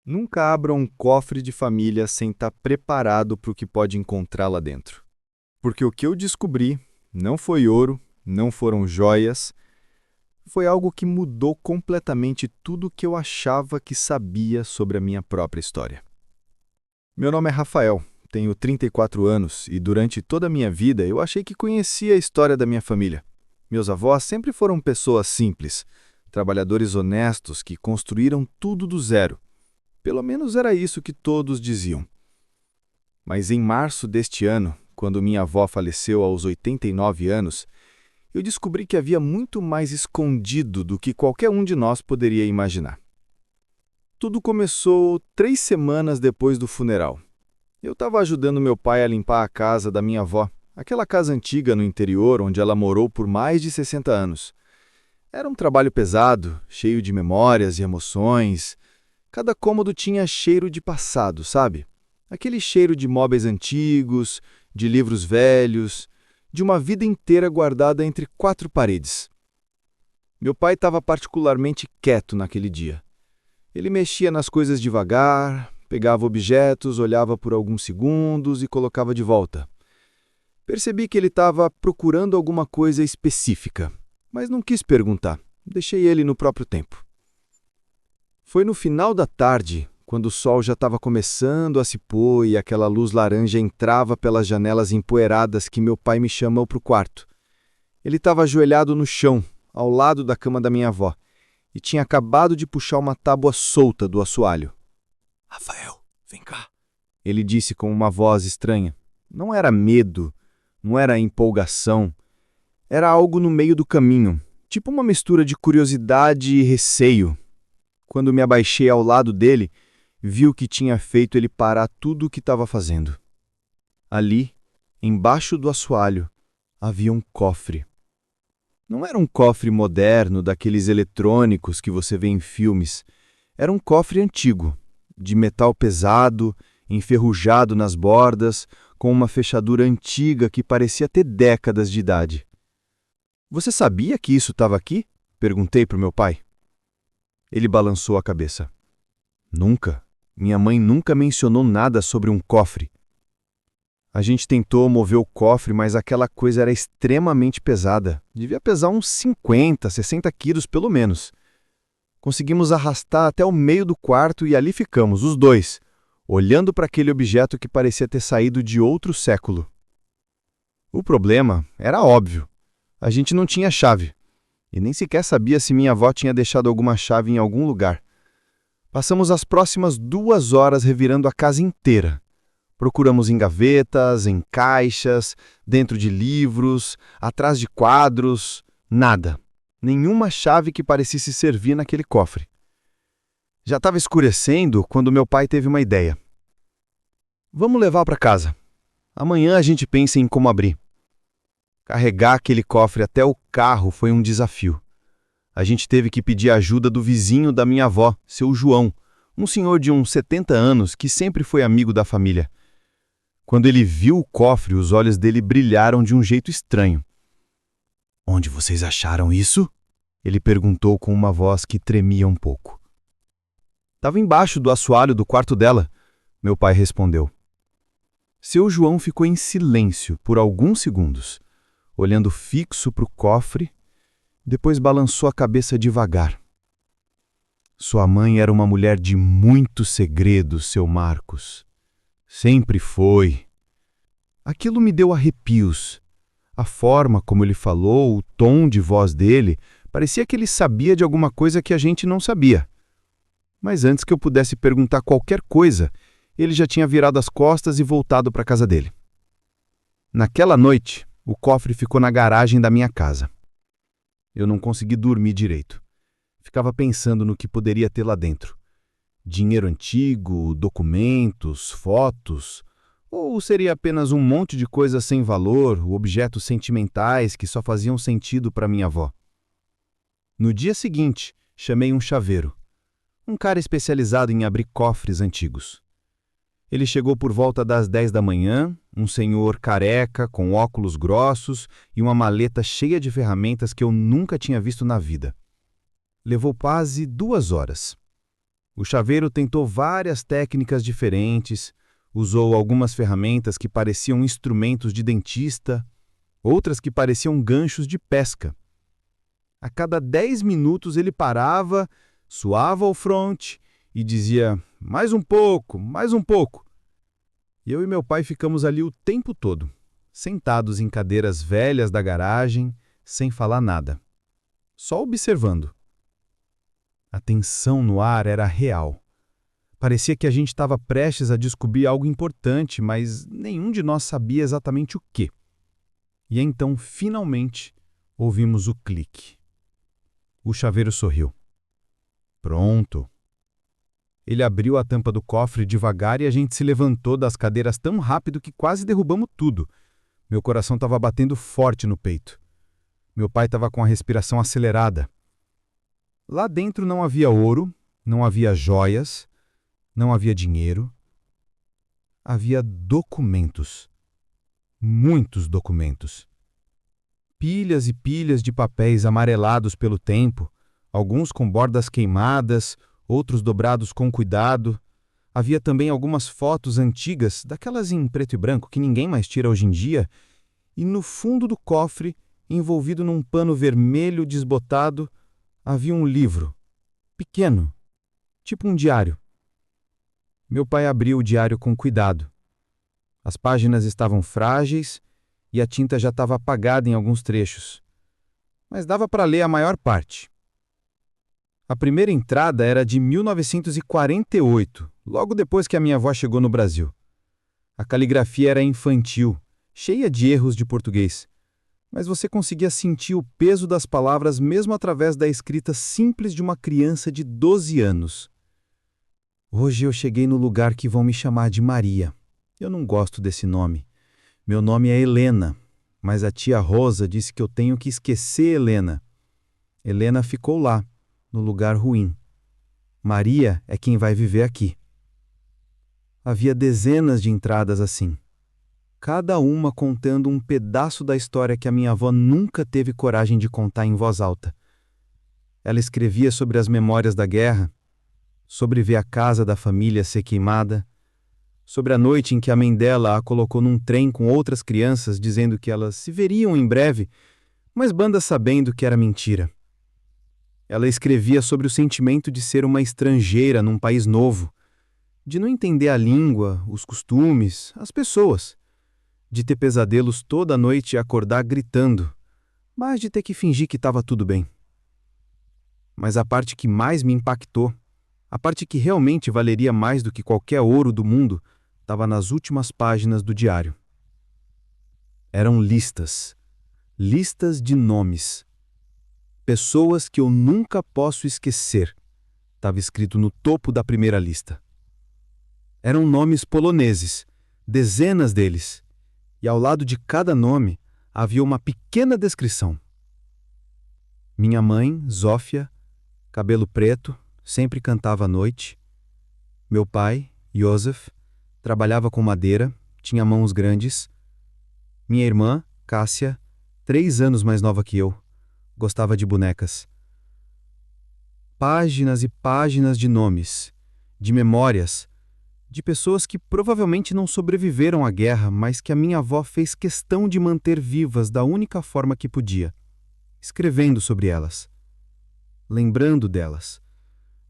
Nunca abra um cofre de família sem estar preparado para o que pode encontrar lá dentro. Porque o que eu descobri não foi ouro, não foram joias, foi algo que mudou completamente tudo o que eu achava que sabia sobre a minha própria história. Meu nome é Rafael, tenho 34 anos e durante toda a minha vida eu achei que conhecia a história da minha família. Meus avós sempre foram pessoas simples, trabalhadores honestos que construíram tudo do zero. Pelo menos era isso que todos diziam. Mas em março deste ano, quando minha avó faleceu aos 89 anos, eu descobri que havia muito mais escondido do que qualquer um de nós poderia imaginar. Tudo começou 3 semanas depois do funeral. Eu estava ajudando meu pai a limpar a casa da minha avó, aquela casa antiga no interior onde ela morou por mais de 60 anos. Era um trabalho pesado, cheio de memórias e emoções. Cada cômodo tinha cheiro de passado, sabe? Aquele cheiro de móveis antigos, de livros velhos, de uma vida inteira guardada entre 4 paredes. Meu pai estava particularmente quieto naquele dia. Ele mexia nas coisas devagar, pegava objetos, olhava por alguns segundos e colocava de volta. Percebi que ele estava procurando alguma coisa específica, mas não quis perguntar. Deixei ele no próprio tempo. Foi no final da tarde, quando o sol já estava começando a se pôr e aquela luz laranja entrava pelas janelas empoeiradas que meu pai me chamou para o quarto. Ele estava ajoelhado no chão, ao lado da cama da minha avó, e tinha acabado de puxar uma tábua solta do assoalho. Rafael, vem cá. Ele disse com uma voz estranha. Não era medo, não era empolgação. Era algo no meio do caminho, tipo uma mistura de curiosidade e receio. Quando me abaixei ao lado dele, vi o que tinha feito ele parar tudo o que estava fazendo. Ali, embaixo do assoalho, havia um cofre. Não era um cofre moderno, daqueles eletrônicos que você vê em filmes. Era um cofre antigo, de metal pesado, enferrujado nas bordas, com uma fechadura antiga que parecia ter décadas de idade. Você sabia que isso estava aqui? Perguntei para o meu pai. Ele balançou a cabeça. Nunca. Minha mãe nunca mencionou nada sobre um cofre. A gente tentou mover o cofre, mas aquela coisa era extremamente pesada. Devia pesar uns 50, 60 quilos pelo menos. Conseguimos arrastar até o meio do quarto e ali ficamos, os dois, olhando para aquele objeto que parecia ter saído de outro século. O problema era óbvio. A gente não tinha chave. E nem sequer sabia se minha avó tinha deixado alguma chave em algum lugar. Passamos as próximas 2 horas revirando a casa inteira. Procuramos em gavetas, em caixas, dentro de livros, atrás de quadros, nada. Nenhuma chave que parecesse servir naquele cofre. Já estava escurecendo quando meu pai teve uma ideia. Vamos levar para casa. Amanhã a gente pensa em como abrir. Carregar aquele cofre até o carro foi um desafio. A gente teve que pedir ajuda do vizinho da minha avó, seu João, um senhor de uns 70 anos que sempre foi amigo da família. Quando ele viu o cofre, os olhos dele brilharam de um jeito estranho. Onde vocês acharam isso? Ele perguntou com uma voz que tremia um pouco. Estava embaixo do assoalho do quarto dela, meu pai respondeu. Seu João ficou em silêncio por alguns segundos, olhando fixo para o cofre, depois balançou a cabeça devagar. Sua mãe era uma mulher de muitos segredos, seu Marcos. Sempre foi. Aquilo me deu arrepios. A forma como ele falou, o tom de voz dele, parecia que ele sabia de alguma coisa que a gente não sabia. Mas antes que eu pudesse perguntar qualquer coisa, ele já tinha virado as costas e voltado para a casa dele. Naquela noite, o cofre ficou na garagem da minha casa. Eu não consegui dormir direito. Ficava pensando no que poderia ter lá dentro. Dinheiro antigo, documentos, fotos, ou seria apenas um monte de coisas sem valor, objetos sentimentais que só faziam sentido para minha avó. No dia seguinte, chamei um chaveiro, um cara especializado em abrir cofres antigos. Ele chegou por volta das 10 da manhã, um senhor careca, com óculos grossos e uma maleta cheia de ferramentas que eu nunca tinha visto na vida. Levou quase 2 horas. O chaveiro tentou várias técnicas diferentes, usou algumas ferramentas que pareciam instrumentos de dentista, outras que pareciam ganchos de pesca. A cada 10 minutos ele parava, suava o fronte e dizia: mais um pouco, mais um pouco. Eu e meu pai ficamos ali o tempo todo, sentados em cadeiras velhas da garagem, sem falar nada, só observando. A tensão no ar era real. Parecia que a gente estava prestes a descobrir algo importante, mas nenhum de nós sabia exatamente o quê. E então, finalmente, ouvimos o clique. O chaveiro sorriu. Pronto. Ele abriu a tampa do cofre devagar e a gente se levantou das cadeiras tão rápido que quase derrubamos tudo. Meu coração estava batendo forte no peito. Meu pai estava com a respiração acelerada. Lá dentro não havia ouro, não havia joias, não havia dinheiro. Havia documentos. Muitos documentos. Pilhas e pilhas de papéis amarelados pelo tempo, alguns com bordas queimadas, outros dobrados com cuidado. Havia também algumas fotos antigas, daquelas em preto e branco que ninguém mais tira hoje em dia, e no fundo do cofre, envolvido num pano vermelho desbotado, havia um livro, pequeno, tipo um diário. Meu pai abriu o diário com cuidado. As páginas estavam frágeis e a tinta já estava apagada em alguns trechos, mas dava para ler a maior parte. A primeira entrada era de 1948, logo depois que a minha avó chegou no Brasil. A caligrafia era infantil, cheia de erros de português, mas você conseguia sentir o peso das palavras mesmo através da escrita simples de uma criança de 12 anos. Hoje eu cheguei no lugar que vão me chamar de Maria. Eu não gosto desse nome. Meu nome é Helena, mas a tia Rosa disse que eu tenho que esquecer Helena. Helena ficou lá, no lugar ruim. Maria é quem vai viver aqui. Havia dezenas de entradas assim, cada uma contando um pedaço da história que a minha avó nunca teve coragem de contar em voz alta. Ela escrevia sobre as memórias da guerra, sobre ver a casa da família ser queimada, sobre a noite em que a mãe dela a colocou num trem com outras crianças dizendo que elas se veriam em breve, mas banda sabendo que era mentira. Ela escrevia sobre o sentimento de ser uma estrangeira num país novo, de não entender a língua, os costumes, as pessoas, de ter pesadelos toda noite e acordar gritando, mas de ter que fingir que estava tudo bem. Mas a parte que mais me impactou, a parte que realmente valeria mais do que qualquer ouro do mundo, estava nas últimas páginas do diário. Eram listas, listas de nomes. Pessoas que eu nunca posso esquecer, estava escrito no topo da primeira lista. Eram nomes poloneses, dezenas deles, e ao lado de cada nome havia uma pequena descrição. Minha mãe, Zófia, cabelo preto, sempre cantava à noite. Meu pai, Józef, trabalhava com madeira, tinha mãos grandes. Minha irmã, Cássia, 3 anos mais nova que eu, gostava de bonecas. Páginas e páginas de nomes, de memórias, de pessoas que provavelmente não sobreviveram à guerra, mas que a minha avó fez questão de manter vivas da única forma que podia, escrevendo sobre elas, lembrando delas,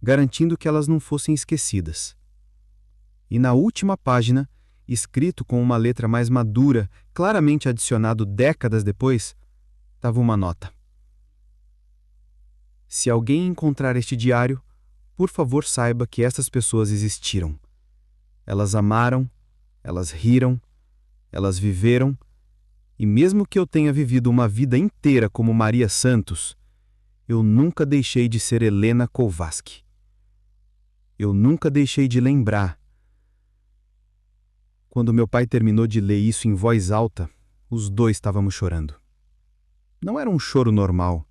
garantindo que elas não fossem esquecidas. E na última página, escrito com uma letra mais madura, claramente adicionado décadas depois, estava uma nota. Se alguém encontrar este diário, por favor saiba que essas pessoas existiram. Elas amaram, elas riram, elas viveram, e mesmo que eu tenha vivido uma vida inteira como Maria Santos, eu nunca deixei de ser Helena Kovaski. Eu nunca deixei de lembrar. Quando meu pai terminou de ler isso em voz alta, os dois estávamos chorando. Não era um choro normal.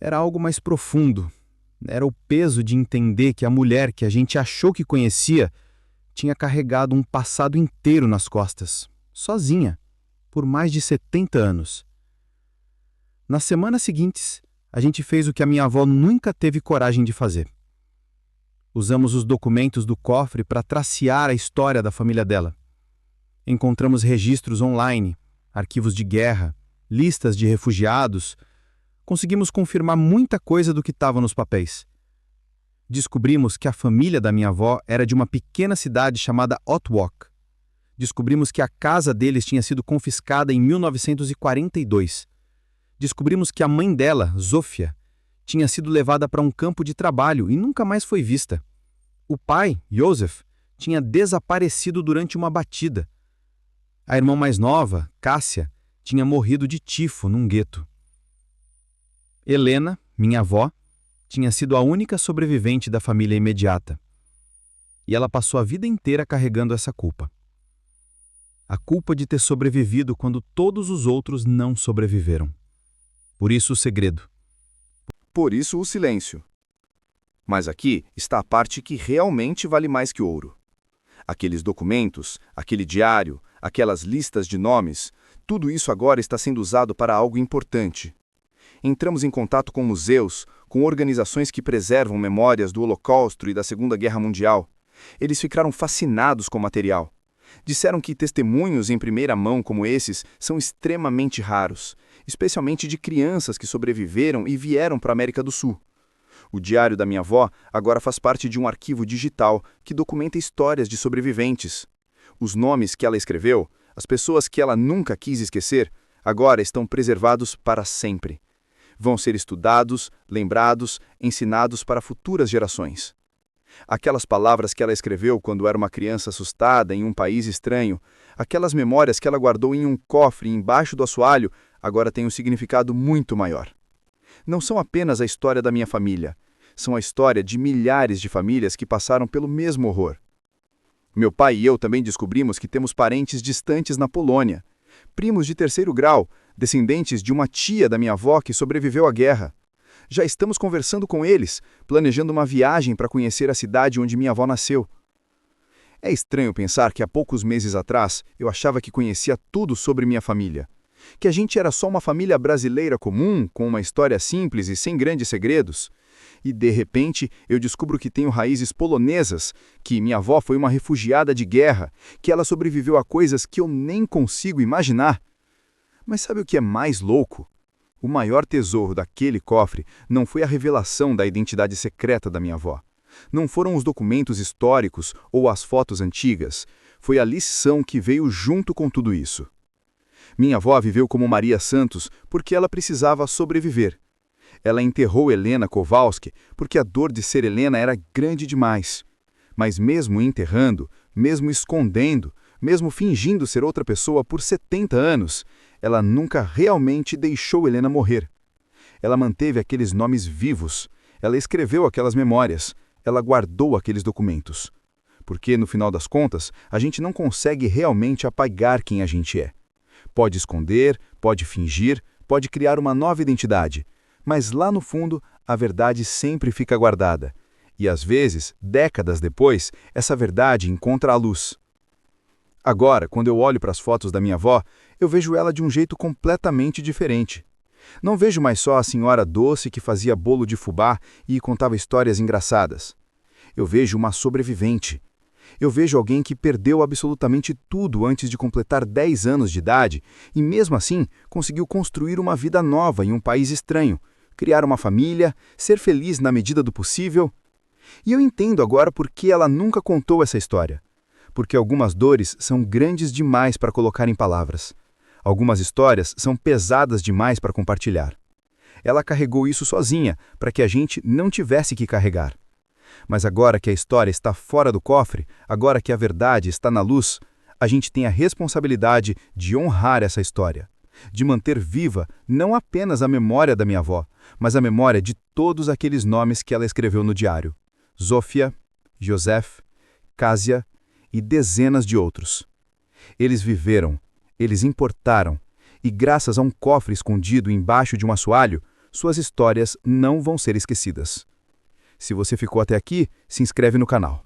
Era algo mais profundo. Era o peso de entender que a mulher que a gente achou que conhecia tinha carregado um passado inteiro nas costas, sozinha, por mais de 70 anos. Nas semanas seguintes, a gente fez o que a minha avó nunca teve coragem de fazer. Usamos os documentos do cofre para tracear a história da família dela. Encontramos registros online, arquivos de guerra, listas de refugiados. Conseguimos confirmar muita coisa do que estava nos papéis. Descobrimos que a família da minha avó era de uma pequena cidade chamada Otwock. Descobrimos que a casa deles tinha sido confiscada em 1942. Descobrimos que a mãe dela, Zofia, tinha sido levada para um campo de trabalho e nunca mais foi vista. O pai, Josef, tinha desaparecido durante uma batida. A irmã mais nova, Cássia, tinha morrido de tifo num gueto. Helena, minha avó, tinha sido a única sobrevivente da família imediata. E ela passou a vida inteira carregando essa culpa. A culpa de ter sobrevivido quando todos os outros não sobreviveram. Por isso o segredo. Por isso o silêncio. Mas aqui está a parte que realmente vale mais que ouro. Aqueles documentos, aquele diário, aquelas listas de nomes, tudo isso agora está sendo usado para algo importante. Entramos em contato com museus, com organizações que preservam memórias do Holocausto e da Segunda Guerra Mundial. Eles ficaram fascinados com o material. Disseram que testemunhos em primeira mão como esses são extremamente raros, especialmente de crianças que sobreviveram e vieram para a América do Sul. O diário da minha avó agora faz parte de um arquivo digital que documenta histórias de sobreviventes. Os nomes que ela escreveu, as pessoas que ela nunca quis esquecer, agora estão preservados para sempre. Vão ser estudados, lembrados, ensinados para futuras gerações. Aquelas palavras que ela escreveu quando era uma criança assustada em um país estranho, aquelas memórias que ela guardou em um cofre embaixo do assoalho, agora têm um significado muito maior. Não são apenas a história da minha família, são a história de milhares de famílias que passaram pelo mesmo horror. Meu pai e eu também descobrimos que temos parentes distantes na Polônia, primos de terceiro grau, descendentes de uma tia da minha avó que sobreviveu à guerra. Já estamos conversando com eles, planejando uma viagem para conhecer a cidade onde minha avó nasceu. É estranho pensar que há poucos meses atrás eu achava que conhecia tudo sobre minha família. Que a gente era só uma família brasileira comum, com uma história simples e sem grandes segredos. E, de repente, eu descubro que tenho raízes polonesas, que minha avó foi uma refugiada de guerra, que ela sobreviveu a coisas que eu nem consigo imaginar. Mas sabe o que é mais louco? O maior tesouro daquele cofre não foi a revelação da identidade secreta da minha avó. Não foram os documentos históricos ou as fotos antigas. Foi a lição que veio junto com tudo isso. Minha avó viveu como Maria Santos porque ela precisava sobreviver. Ela enterrou Helena Kowalski porque a dor de ser Helena era grande demais. Mas mesmo enterrando, mesmo escondendo, mesmo fingindo ser outra pessoa por 70 anos, ela nunca realmente deixou Helena morrer. Ela manteve aqueles nomes vivos, ela escreveu aquelas memórias, ela guardou aqueles documentos. Porque, no final das contas, a gente não consegue realmente apagar quem a gente é. Pode esconder, pode fingir, pode criar uma nova identidade, mas lá no fundo, a verdade sempre fica guardada. E às vezes, décadas depois, essa verdade encontra a luz. Agora, quando eu olho para as fotos da minha avó, eu vejo ela de um jeito completamente diferente. Não vejo mais só a senhora doce que fazia bolo de fubá e contava histórias engraçadas. Eu vejo uma sobrevivente. Eu vejo alguém que perdeu absolutamente tudo antes de completar 10 anos de idade e, mesmo assim, conseguiu construir uma vida nova em um país estranho, criar uma família, ser feliz na medida do possível. E eu entendo agora por que ela nunca contou essa história. Porque algumas dores são grandes demais para colocar em palavras. Algumas histórias são pesadas demais para compartilhar. Ela carregou isso sozinha, para que a gente não tivesse que carregar. Mas agora que a história está fora do cofre, agora que a verdade está na luz, a gente tem a responsabilidade de honrar essa história. De manter viva não apenas a memória da minha avó, mas a memória de todos aqueles nomes que ela escreveu no diário. Zofia, Josef, Cássia e dezenas de outros. Eles viveram, eles importaram, e graças a um cofre escondido embaixo de um assoalho, suas histórias não vão ser esquecidas. Se você ficou até aqui, se inscreve no canal.